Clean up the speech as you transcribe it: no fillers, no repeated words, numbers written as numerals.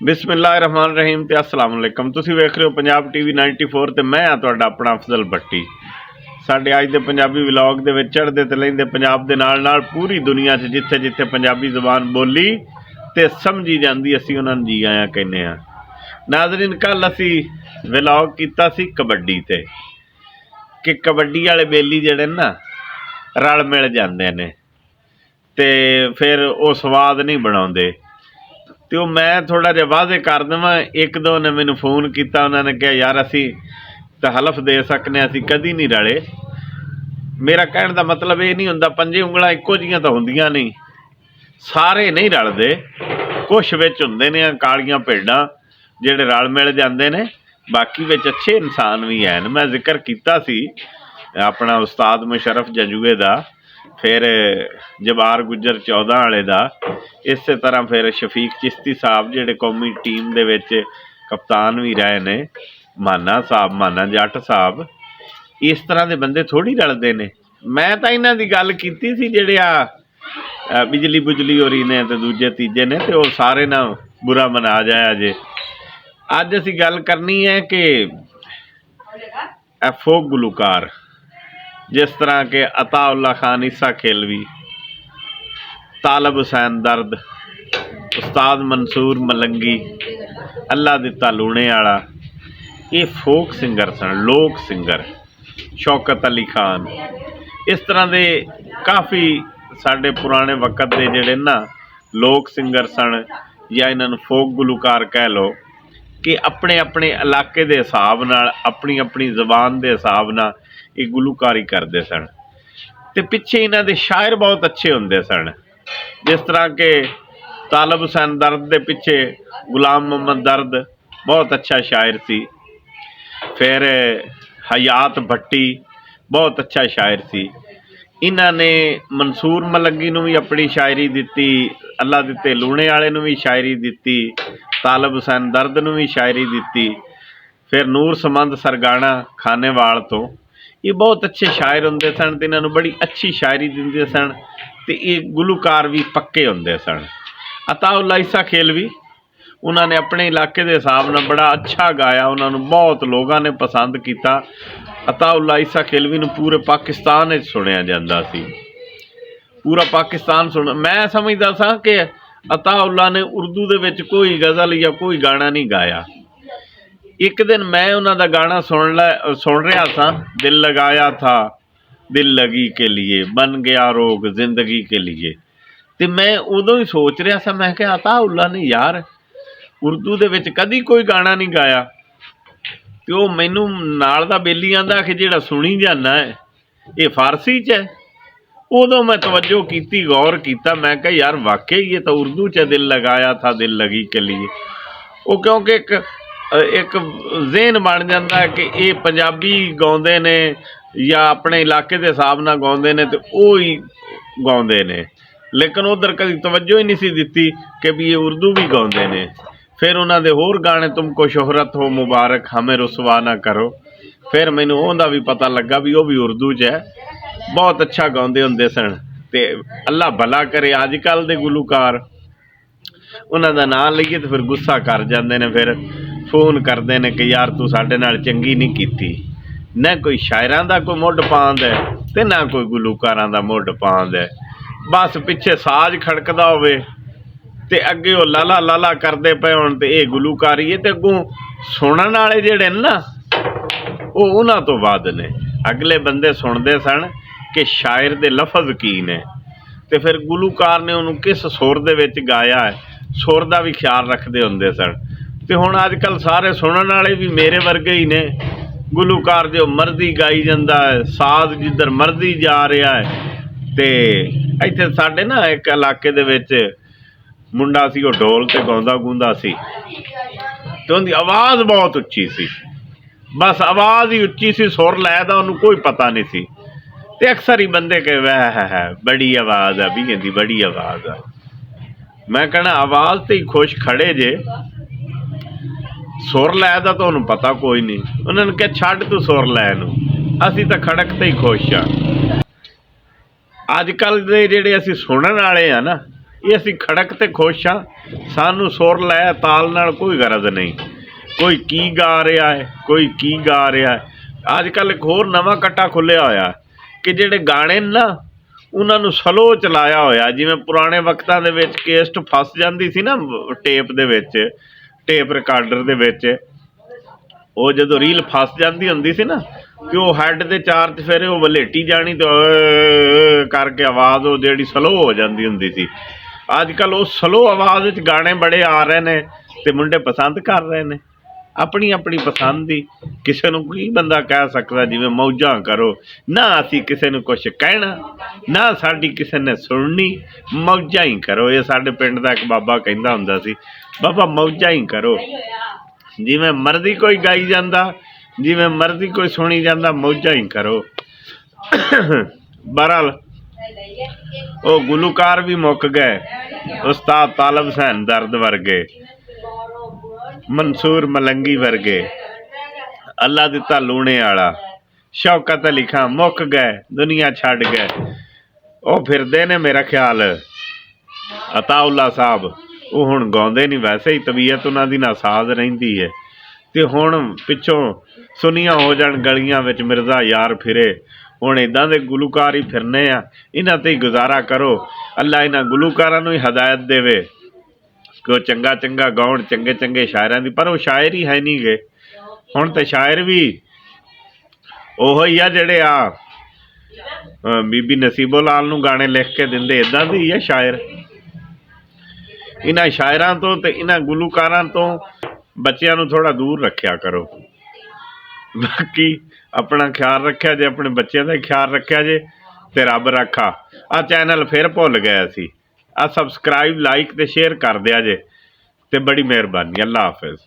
बिस्मिल्लाहिर्रहमानिर्रहीम ते अस्सलाम वालेकुम। तुसीं वेख रहे हो पंजाब टीवी 94 ते मैं हाँ तुहाडा अपना अफजल भट्टी। साडे अज दे पंजाबी व्लॉग दे विच चढ़दे ते लैंदे पंजाब दे नाल नाल पूरी दुनिया 'च जिथे जिथे पंजाबी ज़बान बोली ते समझी जांदी असीं उन्हां नूं जी आयां कहने आ। नाज़रीन, कल असीं व्लॉग कीता सी कबड्डी ते कि कबड्डी वाले बेली जिहड़े ना रल मिल जांदे ने ते फिर वो स्वाद नहीं बनाउंदे। तो मैं थोड़ा जिहा वाजे कर देवां, एक दो ने मैनू फोन किया, उन्होंने कहा यार असी तो हलफ दे सकने असी कदी नहीं रले। मेरा कहने का मतलब ये नहीं हुंदा पंजे उंगलां इक्को जिहियां तो हुंदियां नहीं, सारे नहीं रलदे, कुछ विच हुंदे ने कालियां भेडां जिहड़े रल मिल जांदे ने, बाकी विच अच्छे इंसान भी हैं। मैं जिक्र किया सी अपना उस्ताद मुशरफ जंजुए दा, फिर जबार गुजर 14 वाले दा, इस तरह फिर शफीक चिश्ती साहब जिहड़े कौमी टीम दे विच कप्तान भी रहे ने, माना साहब, माना जट साहब, इस तरह के बंदे थोड़ी रलते ने। मैं तो इन्हां दी गल कीती सी जिहड़े आ बिजली बुजली होरी ने ते दूजे तीजे ने, तो सारे ना बुरा मना जाया जे। अज असी गल करनी है कि फोक गुलूकार जिस तरह के अताउल्ला खान ईसा खेलवी, तालब हुसैन दर्द, उस्ताद मंसूर मलंगी, अल्लाह दिता लूणे वाला, ये फोक सिंगर सन, लोक सिंगर। शौकत अली खान, इस तरह के काफ़ी साढ़े पुराने वक़्त के जिहड़े ना लोक सिंगर सन, या इन्होंने फोक गुलूकार कह लो, कि अपने अपने इलाके के हिसाब नाल, अपनी अपनी जबान के हिसाब नाल ये गुलूकारी करते सन। तो पिछे इन्हां दे शायर बहुत अच्छे होंदे सन, जिस तरह के तालब हुसैन दर्द के पिछे गुलाम मोहम्मद दर्द बहुत अच्छा शायर सी। फिर हयात भट्टी बहुत अच्छा शायर सी। इन्हां ने मंसूर मलंगी नूं भी अपनी शायरी दिती, अल्लाह दिते लूणे वाले नूं भी शायरी दिती, तालब हुसैन दर्द नूं भी शायरी दिती। फिर नूर समंद सरगाना खानेवाल तो, ये बहुत अच्छे शायर होंदे सन, तो इन्होंने बड़ी अच्छी शायरी दिंदे सन, तो ये गुलूकार भी पक्के होंदे सन। अताउल्ला ईसा खेलवी, उन्होंने अपने इलाके के हिसाब नाल बड़ा अच्छा गाया, उन्होंने बहुत लोगों ने पसंद किया। अताउल्ला ईसा खेलवी नूं पूरे पाकिस्तान में सुनिया जाता सी, पूरा पाकिस्तान सुन। मैं समझदा सा कि अताउल्ला ने उर्दू दे विच कोई गज़ल या कोई गाना नहीं गाया। एक दिन मैं उन्हां दा गाना सुन रहा था, दिल लगाया था दिल लगी के लिए, बन गया रोग जिंदगी के लिए। तो मैं उदों ही सोच रहा था, मैं क्या अताउल्ला ने यार उर्दू दे विच कदी कोई गाना नहीं गाया। तो मैनू नाल दा बेली आंदा कि जिहड़ा सुनी जाना है ये फारसी च है। उदों मैं तवज्जो की, गौर किया, मैं कहा यार वाकई ये तो उर्दू च दिल लगाया था दिल लगी के लिए। वो क्योंकि एक ज़हन बन जाता है कि ये पंजाबी गाउंदे ने या अपने इलाके के हिसाब नाल गाउंदे ने, तो वो ही गाउंदे ने, लेकिन उधर कभी तवज्जो ही नहीं सी दिती कि भी ये उर्दू भी गाउंदे ने। फिर उन्होंने होर गाने, तुमको शोहरत हो मुबारक हमें रुसवा ना करो, फिर मैनू उहदा भी पता लगा भी वो भी उर्दू च है, बहुत अच्छा गाउंदे हुंदे सन। ते अल्लाह भला करे अजकल दे गुलूकार उन्हां दा नाम लईए तो फिर गुस्सा कर जांदे ने, फिर फोन करते हैं कि यार तू साडे नाल चंगी नहीं कीती। न कोई शायरां दा कोई मुढ़ पांद है ते ना कोई गुलूकारां दा मुढ़ पांद है। बस पिछे साज खड़कदा होवे ते अगे वो लाला लाला करते पे होण, ते ये गुलूकारी है। ते अगों सुनन वाले जिहड़े ना वो उन्हां तो वध ने। अगले बंदे सुनते सन कि शायर दे लफज की ने, ते फिर गुलूकार ने उन्होंने किस सुर दे विच गाया है, सुर दा भी ख्याल रखते हुंदे सन। तो हुण अजकल सारे सुनन वाले भी मेरे वर्गे ही ने, गुलूकार जो मर्जी गाई जाता है, साज जिधर मर्जी जा रहा है। तो इत्थे साडे ना एक इलाके दे विच मुंडा सी, वो ढोल ते गाउंदा गूंदा सी, तो उनकी आवाज़ बहुत उच्ची सी, बस आवाज़ ही उच्ची सी, सुर लै दा उन्होंने कोई पता नहीं सी। ते अक्सर ही बंदे कहे वह है बड़ी आवाज़ है, भी कहती बड़ी आवाज़ है। मैं कहना आवाज़ तो ही खुश खड़े जे, सुर लै दा तो उन्होंने पता कोई नहीं। उन्होंने कहा छड्ड तू सुर लै नूं, असी तो खड़क ते ही खुश हाँ। अजकल दे जिहड़े असी सुनन वाले आ ना, ਇਹ ਅਸੀਂ ਖੜਕ ਤੇ ਖੁਸ਼ ਹਾਂ। ਸਾਨੂੰ ਸੁਰ ਲੈ ਤਾਲ ਨਾਲ ਕੋਈ ਗਰਜ਼ ਨਹੀਂ। ਕੋਈ ਕੀ ਗਾ ਰਿਹਾ ਹੈ, ਕੋਈ ਕੀ ਗਾ ਰਿਹਾ ਹੈ। ਅੱਜ ਕੱਲ੍ਹ ਇੱਕ ਹੋਰ ਨਵਾਂ ਕੱਟਾ ਖੁੱਲ੍ਹਿਆ ਹੋਇਆ ਕਿ ਜਿਹੜੇ ਗਾਣੇ ਨੇ ਨਾ ਉਹਨਾਂ ਨੂੰ ਸਲੋ ਚਲਾਇਆ ਹੋਇਆ। ਜਿਵੇਂ ਪੁਰਾਣੇ ਵਕਤਾਂ ਦੇ ਵਿੱਚ ਕੇਸਟ ਫਸ ਜਾਂਦੀ ਸੀ ਨਾ ਟੇਪ ਦੇ ਵਿੱਚ, ਟੇਪ ਰਿਕਾਰਡਰ ਦੇ ਵਿੱਚ, ਉਹ ਜਦੋਂ ਰੀਲ ਫਸ ਜਾਂਦੀ ਹੁੰਦੀ ਸੀ ਨਾ ਕਿ ਉਹ ਹੈੱਡ ਦੇ ਚਾਰ ਚੁਫੇਰੇ ਉਹ ਵਲੇਟੀ ਜਾਣੀ ਤੇ ਕਰਕੇ ਆਵਾਜ਼ ਉਹ ਜਿਹੜੀ ਸਲੋ ਹੋ ਜਾਂਦੀ ਹੁੰਦੀ ਸੀ। ਅੱਜ ਕੱਲ੍ਹ ਉਹ ਸਲੋ ਆਵਾਜ਼ ਵਿੱਚ ਗਾਣੇ ਬੜੇ ਆ ਰਹੇ ਨੇ ਅਤੇ ਮੁੰਡੇ ਪਸੰਦ ਕਰ ਰਹੇ ਨੇ। ਆਪਣੀ ਆਪਣੀ ਪਸੰਦ ਦੀ, ਕਿਸੇ ਨੂੰ ਕੀ ਬੰਦਾ ਕਹਿ ਸਕਦਾ ਜਿਵੇਂ ਮੌਜਾਂ ਕਰੋ। ਨਾ ਅਸੀਂ ਕਿਸੇ ਨੂੰ ਕੁਛ ਕਹਿਣਾ, ਨਾ ਸਾਡੀ ਕਿਸੇ ਨੇ ਸੁਣਨੀ, ਮੌਜਾਂ ਹੀ ਕਰੋ। ਇਹ ਸਾਡੇ ਪਿੰਡ ਦਾ ਇੱਕ ਬਾਬਾ ਕਹਿੰਦਾ ਹੁੰਦਾ ਸੀ, ਬਾਬਾ ਮੌਜਾਂ ਹੀ ਕਰੋ। ਜਿਵੇਂ ਮਰਜ਼ੀ ਕੋਈ ਗਾਈ ਜਾਂਦਾ, ਜਿਵੇਂ ਮਰਜ਼ੀ ਕੋਈ ਸੁਣੀ ਜਾਂਦਾ, ਮੌਜਾਂ ਹੀ ਕਰੋ। ਬਹਰਹਾਲ ਉਹ ਗੁਲੂਕਾਰ ਵੀ ਮੁੱਕ ਗਏ, ਉਸਤਾਦ ਤਾਲਬ ਹੁਸੈਨ ਦਰਦ ਵਰਗੇ, ਮਨਸੂਰ ਮਲੰਗੀ ਵਰਗੇ, ਅੱਲਾ ਦਿੱਤਾ ਲੂਣੇ ਵਾਲਾ, ਸ਼ੌਕਤ ਅਲੀ ਖਾਂ ਮੁੱਕ ਗਏ, ਦੁਨੀਆ ਛੱਡ ਗਏ। ਉਹ ਫਿਰਦੇ ਨੇ ਮੇਰਾ ਖਿਆਲ ਅਤਾਉੱਲਾ ਸਾਹਿਬ, ਉਹ ਹੁਣ ਗਾਉਂਦੇ ਨਹੀਂ। ਵੈਸੇ ਹੀ ਤਬੀਅਤ ਉਹਨਾਂ ਦੀ ਨਾਸਾਜ਼ ਰਹਿੰਦੀ ਹੈ ਅਤੇ ਹੁਣ ਪਿੱਛੋਂ ਸੁਨੀਆਂ ਹੋ ਜਾਣ ਗਲੀਆਂ ਵਿੱਚ ਮਿਰਜ਼ਾ ਯਾਰ ਫਿਰੇ। ਹੁਣ ਇੱਦਾਂ ਦੇ ਗੁਲੂਕਾਰ ਹੀ ਫਿਰਨੇ ਆ। ਇਹਨਾਂ 'ਤੇ ਹੀ ਗੁਜ਼ਾਰਾ ਕਰੋ। ਅੱਲਾ ਇਹਨਾਂ ਗੁਲੂਕਾਰਾਂ ਨੂੰ ਹੀ ਹਦਾਇਤ ਦੇਵੇ ਕਿ ਉਹ ਚੰਗਾ ਚੰਗਾ ਗਾਉਣ, ਚੰਗੇ ਚੰਗੇ ਸ਼ਾਇਰਾਂ ਦੀ। ਪਰ ਉਹ ਸ਼ਾਇਰ ਹੀ ਹੈ ਨਹੀਂ ਗੇ ਹੁਣ। ਤਾਂ ਸ਼ਾਇਰ ਵੀ ਉਹੋ ਹੀ ਆ ਜਿਹੜੇ ਬੀਬੀ ਨਸੀਬੋ ਲਾਲ ਨੂੰ ਗਾਣੇ ਲਿਖ ਕੇ ਦਿੰਦੇ, ਇੱਦਾਂ ਦੇ ਹੀ ਆ ਸ਼ਾਇਰ। ਇਹਨਾਂ ਸ਼ਾਇਰਾਂ ਤੋਂ ਅਤੇ ਇਹਨਾਂ ਗੁਲੂਕਾਰਾਂ ਤੋਂ ਬੱਚਿਆਂ ਨੂੰ ਥੋੜ੍ਹਾ ਦੂਰ ਰੱਖਿਆ ਕਰੋ। ਬਾਕੀ ਆਪਣਾ ਖਿਆਲ ਰੱਖਿਆ ਜੇ, ਆਪਣੇ ਬੱਚਿਆਂ ਦਾ ਹੀ ਖਿਆਲ ਰੱਖਿਆ ਜੇ ਅਤੇ ਰੱਬ ਰਾਖਾ। ਆਹ ਚੈਨਲ ਫਿਰ ਭੁੱਲ ਗਏ ਅਸੀਂ। ਆਹ ਸਬਸਕ੍ਰਾਈਬ, ਲਾਈਕ ਅਤੇ ਸ਼ੇਅਰ ਕਰ ਦਿਆ ਜੇ ਅਤੇ ਬੜੀ ਮਿਹਰਬਾਨੀ। ਅੱਲਾ ਹਾਫਿਜ਼।